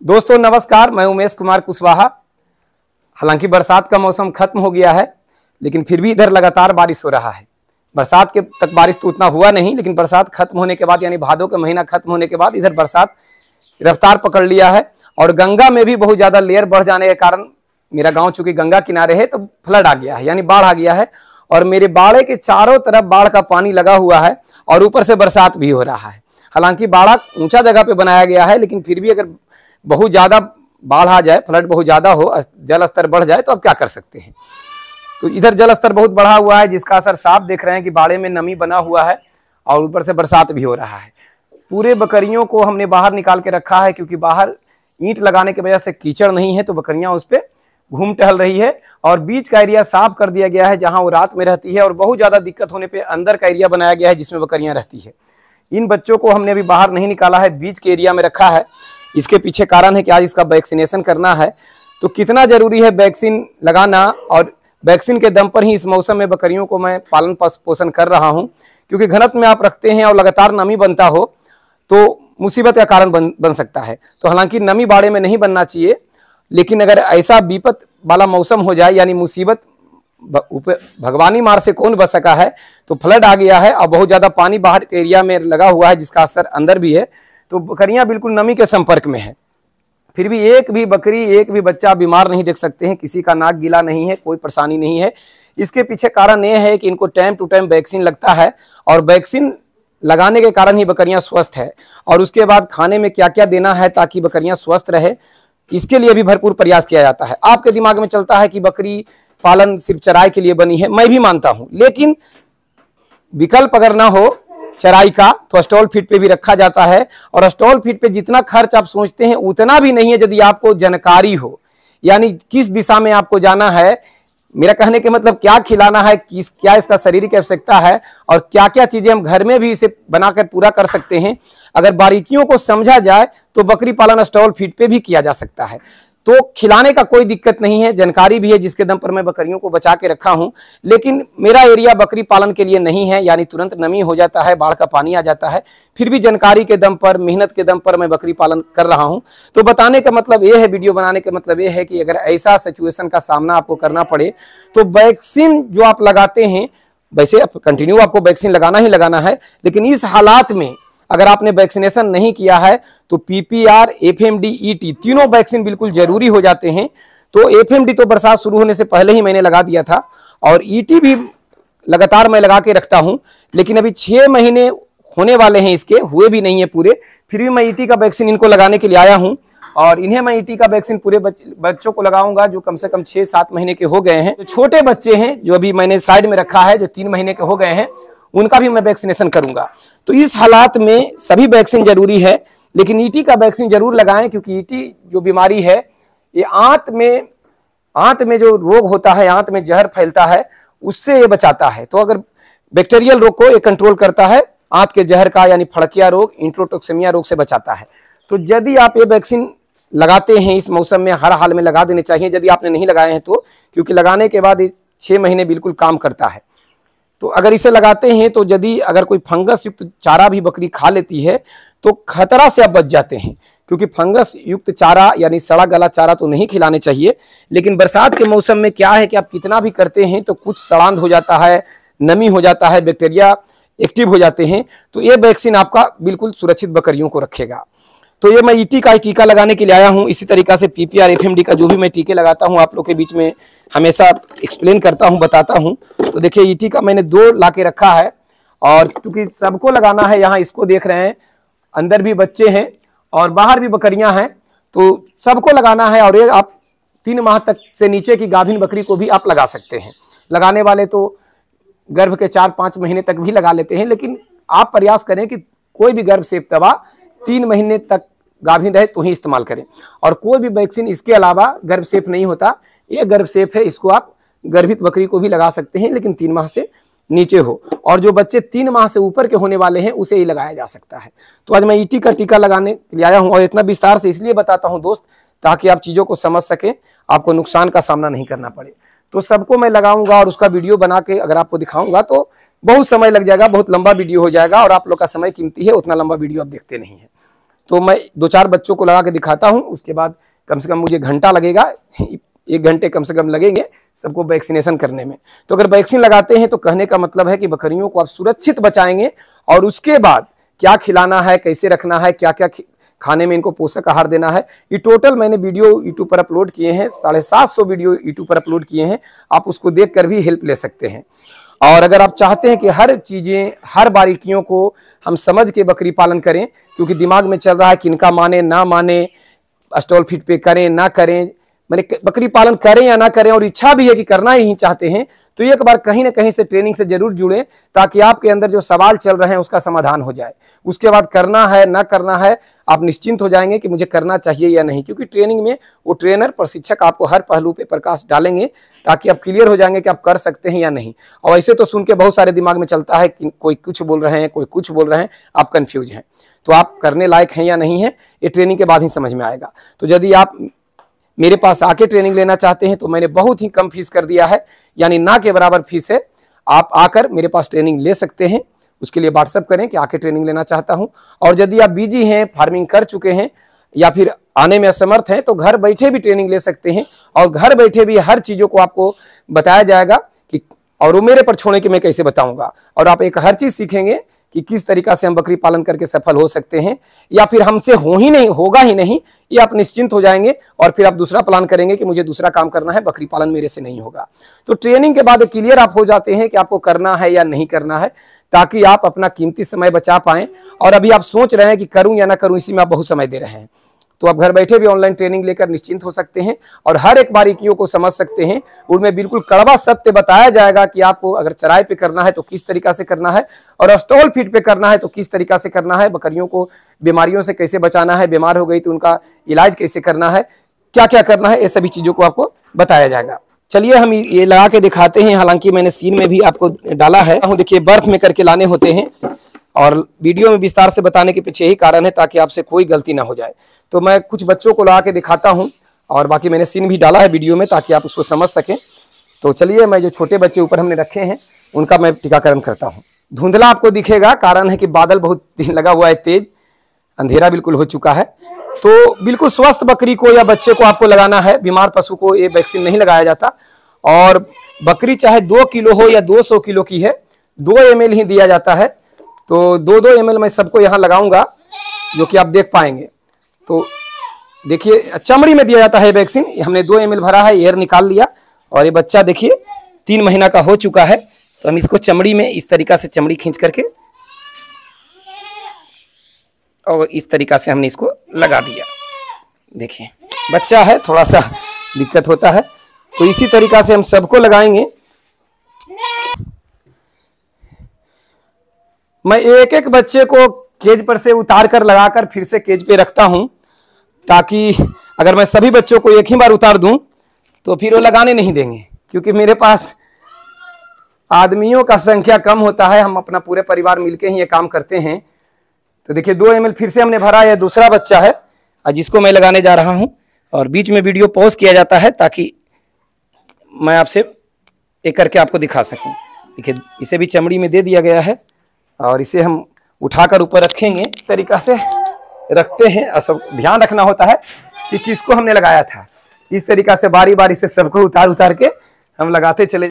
दोस्तों नमस्कार, मैं उमेश कुमार कुशवाहा। हालांकि बरसात का मौसम खत्म हो गया है, लेकिन फिर भी इधर लगातार बारिश हो रहा है। बरसात के तक बारिश तो उतना हुआ नहीं, लेकिन बरसात खत्म होने के बाद यानी भादों का महीना खत्म होने के बाद इधर बरसात रफ्तार पकड़ लिया है। और गंगा में भी बहुत ज़्यादा लेयर बढ़ जाने के कारण मेरा गाँव चूंकि गंगा किनारे है तो फ्लड आ गया है, यानी बाढ़ आ गया है। और मेरे बाड़े के चारों तरफ बाढ़ का पानी लगा हुआ है और ऊपर से बरसात भी हो रहा है। हालांकि बाड़ा ऊंचा जगह पे बनाया गया है, लेकिन फिर भी अगर बहुत ज़्यादा बाढ़ आ जाए, फ्लड बहुत ज़्यादा हो, जल स्तर बढ़ जाए तो अब क्या कर सकते हैं। तो इधर जल स्तर बहुत बढ़ा हुआ है, जिसका असर साफ देख रहे हैं कि बाड़े में नमी बना हुआ है और ऊपर से बरसात भी हो रहा है। पूरे बकरियों को हमने बाहर निकाल के रखा है, क्योंकि बाहर ईंट लगाने की वजह से कीचड़ नहीं है, तो बकरियां उस पर घूम टहल रही है। और बीच का एरिया साफ कर दिया गया है जहां वो रात में रहती है, और बहुत ज़्यादा दिक्कत होने पर अंदर का एरिया बनाया गया है जिसमें बकरियां रहती है। इन बच्चों को हमने अभी बाहर नहीं निकाला है, बीच के एरिया में रखा है। इसके पीछे कारण है कि आज इसका वैक्सीनेशन करना है। तो कितना जरूरी है वैक्सीन लगाना, और वैक्सीन के दम पर ही इस मौसम में बकरियों को मैं पालन पोषण कर रहा हूं। क्योंकि घनत्व में आप रखते हैं और लगातार नमी बनता हो तो मुसीबत का कारण बन सकता है। तो हालांकि नमी बाड़े में नहीं बनना चाहिए, लेकिन अगर ऐसा विपत वाला मौसम हो जाए, यानी मुसीबत भगवानी मार से कौन बच सका है, तो फ्लड आ गया है और बहुत ज़्यादा पानी बाहर के एरिया में लगा हुआ है जिसका असर अंदर भी है, तो बकरियां बिल्कुल नमी के संपर्क में है। फिर भी एक भी बकरी, एक भी बच्चा बीमार नहीं देख सकते हैं, किसी का नाक गीला नहीं है, कोई परेशानी नहीं है। इसके पीछे कारण यह है कि इनको टाइम टू टाइम वैक्सीन लगता है, और वैक्सीन लगाने के कारण ही बकरियां स्वस्थ है। और उसके बाद खाने में क्या क्या देना है ताकि बकरियां स्वस्थ रहे, इसके लिए भी भरपूर प्रयास किया जाता है। आपके दिमाग में चलता है कि बकरी पालन सिर्फ चराई के लिए बनी है, मैं भी मानता हूं, लेकिन विकल्प अगर ना हो चराई का तो स्टॉल फीड पे भी रखा जाता है। और स्टॉल फीड पे जितना खर्च आप सोचते हैं उतना भी नहीं है, यदि आपको जानकारी हो, यानी किस दिशा में आपको जाना है। मेरा कहने के मतलब क्या खिलाना है, क्या इसका शारीरिक आवश्यकता है, और क्या क्या चीजें हम घर में भी इसे बनाकर पूरा कर सकते हैं। अगर बारीकियों को समझा जाए तो बकरी पालन स्टॉल फीड पे भी किया जा सकता है। तो खिलाने का कोई दिक्कत नहीं है, जानकारी भी है जिसके दम पर मैं बकरियों को बचा के रखा हूं। लेकिन मेरा एरिया बकरी पालन के लिए नहीं है, यानी तुरंत नमी हो जाता है, बाढ़ का पानी आ जाता है। फिर भी जानकारी के दम पर, मेहनत के दम पर मैं बकरी पालन कर रहा हूं। तो बताने का मतलब यह है, वीडियो बनाने का मतलब यह है कि अगर ऐसा सिचुएशन का सामना आपको करना पड़े तो वैक्सीन जो आप लगाते हैं, वैसे कंटिन्यू आपको वैक्सीन लगाना ही लगाना है, लेकिन इस हालात में अगर आपने वैक्सीनेशन नहीं किया है तो पीपीआर, एफएमडी, ईटी तीनों वैक्सीन बिल्कुल जरूरी हो जाते हैं। तो एफएमडी तो बरसात शुरू होने से पहले ही मैंने लगा दिया था, और ईटी भी लगातार मैं लगा के रखता हूं। लेकिन अभी 6 महीने होने वाले हैं, इसके हुए भी नहीं है पूरे, फिर भी मैं ईटी का वैक्सीन इनको लगाने के लिए आया हूं। और इन्हें मैं ईटी का वैक्सीन पूरे बच्चों को लगाऊंगा जो कम से कम 6-7 महीने के हो गए हैं। जो छोटे बच्चे हैं जो अभी मैंने साइड में रखा है, जो 3 महीने के हो गए हैं, उनका भी मैं वैक्सीनेशन करूंगा। तो इस हालात में सभी वैक्सीन जरूरी है, लेकिन ईटी का वैक्सीन जरूर लगाएं, क्योंकि ईटी जो बीमारी है ये आंत में जो रोग होता है, आंत में जहर फैलता है, उससे ये बचाता है। तो अगर बैक्टीरियल रोग को ये कंट्रोल करता है, आंत के जहर का, यानी फड़किया रोग, इंट्रोटॉक्सेमिया रोग से बचाता है। तो यदि आप ये वैक्सीन लगाते हैं इस मौसम में, हर हाल में लगा देने चाहिए यदि आपने नहीं लगाए हैं तो, क्योंकि लगाने के बाद 6 महीने बिल्कुल काम करता है। तो अगर इसे लगाते हैं तो यदि अगर कोई फंगस युक्त चारा भी बकरी खा लेती है तो खतरा से आप बच जाते हैं, क्योंकि फंगस युक्त चारा यानी सड़ा गला चारा तो नहीं खिलाने चाहिए। लेकिन बरसात के मौसम में क्या है कि आप कितना भी करते हैं तो कुछ सड़ांध हो जाता है, नमी हो जाता है, बैक्टीरिया एक्टिव हो जाते हैं। तो ये वैक्सीन आपका बिल्कुल सुरक्षित बकरियों को रखेगा। तो ये मैं ईटी का टीका लगाने के लिए आया हूँ। इसी तरीका से पीपीआर, एफएमडी का जो भी मैं टीके लगाता हूँ आप लोग के बीच में हमेशा एक्सप्लेन करता हूँ, बताता हूँ। तो देखिए ईटी का मैंने 2 ला के रखा है, और क्योंकि सबको लगाना है, यहाँ इसको देख रहे हैं, अंदर भी बच्चे हैं और बाहर भी बकरियां हैं, तो सबको लगाना है। और ये आप 3 माह तक से नीचे की गाभिन बकरी को भी आप लगा सकते हैं। लगाने वाले तो गर्भ के 4-5 महीने तक भी लगा लेते हैं, लेकिन आप प्रयास करें कि कोई भी गर्भसेप दवा 3 महीने तक गाभिन रहे तो ही इस्तेमाल करें। और कोई भी वैक्सीन इसके अलावा गर्भसेप नहीं होता, ये गर्भसेप है, इसको आप गर्भित बकरी को भी लगा सकते हैं, लेकिन 3 माह से नीचे हो। और जो बच्चे 3 माह से ऊपर के होने वाले हैं उसे ही लगाया जा सकता है। तो आज मैं ईटी का टीका लगाने के लिए आया हूं, और इतना विस्तार से इसलिए बताता हूं दोस्त, ताकि आप चीज़ों को समझ सकें, आपको नुकसान का सामना नहीं करना पड़े। तो सबको मैं लगाऊंगा और उसका वीडियो बना के अगर आपको दिखाऊंगा तो बहुत समय लग जाएगा, बहुत लंबा वीडियो हो जाएगा, और आप लोग का समय कीमती है, उतना लंबा वीडियो आप देखते नहीं है। तो मैं 2-4 बच्चों को लगा के दिखाता हूँ, उसके बाद कम से कम मुझे घंटा लगेगा, 1 घंटे कम से कम लगेंगे सबको वैक्सीनेशन करने में। तो अगर वैक्सीन लगाते हैं तो कहने का मतलब है कि बकरियों को आप सुरक्षित बचाएंगे, और उसके बाद क्या खिलाना है, कैसे रखना है, क्या क्या खाने में इनको पोषक आहार देना है, ये टोटल मैंने वीडियो यूट्यूब पर अपलोड किए हैं, 750 वीडियो यूट्यूब पर अपलोड किए हैं, आप उसको देखकर भी हेल्प ले सकते हैं। और अगर आप चाहते हैं कि हर चीज़ें, हर बारीकियों को हम समझ के बकरी पालन करें, क्योंकि दिमाग में चल रहा है कि इनका माने ना माने, स्टॉल फीड पे करें ना करें, मैंने बकरी पालन करें या ना करें, और इच्छा भी है कि करना ही चाहते हैं, तो एक बार कहीं ना कहीं से ट्रेनिंग से जरूर जुड़ें, ताकि आपके अंदर जो सवाल चल रहे हैं उसका समाधान हो जाए। उसके बाद करना है ना करना है आप निश्चिंत हो जाएंगे कि मुझे करना चाहिए या नहीं, क्योंकि ट्रेनिंग में वो ट्रेनर, प्रशिक्षक आपको हर पहलू पे प्रकाश डालेंगे, ताकि आप क्लियर हो जाएंगे कि आप कर सकते हैं या नहीं। और ऐसे तो सुन के बहुत सारे दिमाग में चलता है कि कोई कुछ बोल रहे हैं, कोई कुछ बोल रहे हैं, आप कंफ्यूज हैं। तो आप करने लायक हैं या नहीं है, ये ट्रेनिंग के बाद ही समझ में आएगा। तो यदि आप मेरे पास आके ट्रेनिंग लेना चाहते हैं तो मैंने बहुत ही कम फीस कर दिया है, यानी ना के बराबर फीस है। आप आकर मेरे पास ट्रेनिंग ले सकते हैं, उसके लिए व्हाट्सअप करें कि आके ट्रेनिंग लेना चाहता हूं। और यदि आप बिजी हैं, फार्मिंग कर चुके हैं या फिर आने में असमर्थ हैं, तो घर बैठे भी ट्रेनिंग ले सकते हैं, और घर बैठे भी हर चीज़ों को आपको बताया जाएगा कि, और वो मेरे पर छोड़े कि मैं कैसे बताऊंगा, और आप एक हर चीज़ सीखेंगे कि किस तरीका से हम बकरी पालन करके सफल हो सकते हैं, या फिर हमसे होगा ही नहीं, ये आप निश्चिंत हो जाएंगे, और फिर आप दूसरा प्लान करेंगे कि मुझे दूसरा काम करना है, बकरी पालन मेरे से नहीं होगा। तो ट्रेनिंग के बाद क्लियर आप हो जाते हैं कि आपको करना है या नहीं करना है, ताकि आप अपना कीमती समय बचा पाएं। और अभी आप सोच रहे हैं कि करूं या ना करूं, इसी में आप बहुत समय दे रहे हैं, तो आप घर बैठे भी ऑनलाइन ट्रेनिंग लेकर निश्चिंत हो सकते हैं, और हर एक बारीकियों को समझ सकते हैं। उनमें बिल्कुल कड़वा सत्य बताया जाएगा कि आपको अगर चराई पे करना है तो किस तरीका से करना है, और स्टॉल फीड पे करना है तो किस तरीका से करना है, बकरियों को बीमारियों से कैसे बचाना है, बीमार हो गई तो उनका इलाज कैसे करना है, क्या क्या करना है, ये सभी चीज़ों को आपको बताया जाएगा। चलिए हम ये लगा के दिखाते हैं। हालांकि मैंने सीन में भी आपको डाला है, देखिए बर्फ में करके लाने होते हैं, और वीडियो में विस्तार से बताने के पीछे यही कारण है, ताकि आपसे कोई गलती ना हो जाए। तो मैं कुछ बच्चों को लगा के दिखाता हूं, और बाकी मैंने सीन भी डाला है वीडियो में, ताकि आप उसको समझ सकें। तो चलिए, मैं जो छोटे बच्चे ऊपर हमने रखे हैं उनका मैं टीकाकरण करता हूँ। धुंधला आपको दिखेगा, कारण है कि बादल बहुत लगा हुआ है, तेज अंधेरा बिल्कुल हो चुका है। तो बिल्कुल स्वस्थ बकरी को या बच्चे को आपको लगाना है, बीमार पशु को ये वैक्सीन नहीं लगाया जाता। और बकरी चाहे 2 किलो हो या 200 किलो की है, 2 ml ही दिया जाता है। तो 2-2 ml मैं सबको यहाँ लगाऊंगा, जो कि आप देख पाएंगे। तो देखिए, चमड़ी में दिया जाता है वैक्सीन। हमने 2 ml भरा है, एयर निकाल लिया, और ये बच्चा देखिए 3 महीना का हो चुका है। तो हम इसको चमड़ी में इस तरीका से चमड़ी खींच करके, और इस तरीका से हमने इसको लगा दिया। देखिए बच्चा है, थोड़ा सा दिक्कत होता है, तो इसी तरीका से हम सबको लगाएंगे। मैं एक एक बच्चे को केज पर से उतार कर लगाकर फिर से केज पे रखता हूं, ताकि अगर मैं सभी बच्चों को एक ही बार उतार दूं तो फिर वो लगाने नहीं देंगे, क्योंकि मेरे पास आदमियों का संख्या कम होता है, हम अपना पूरे परिवार मिलके ही ये काम करते हैं। तो देखिए 2 ml फिर से हमने भरा है, दूसरा बच्चा है जिसको मैं लगाने जा रहा हूं, और बीच में वीडियो पॉज किया जाता है ताकि मैं आपसे एक करके आपको दिखा सकूं। देखिए इसे भी चमड़ी में दे दिया गया है, और इसे हम उठाकर ऊपर रखेंगे, इस तरीका से रखते हैं। और सब ध्यान रखना होता है कि किसको हमने लगाया था, इस तरीका से बारी बारी से सबको उतार उतार के हम लगाते चले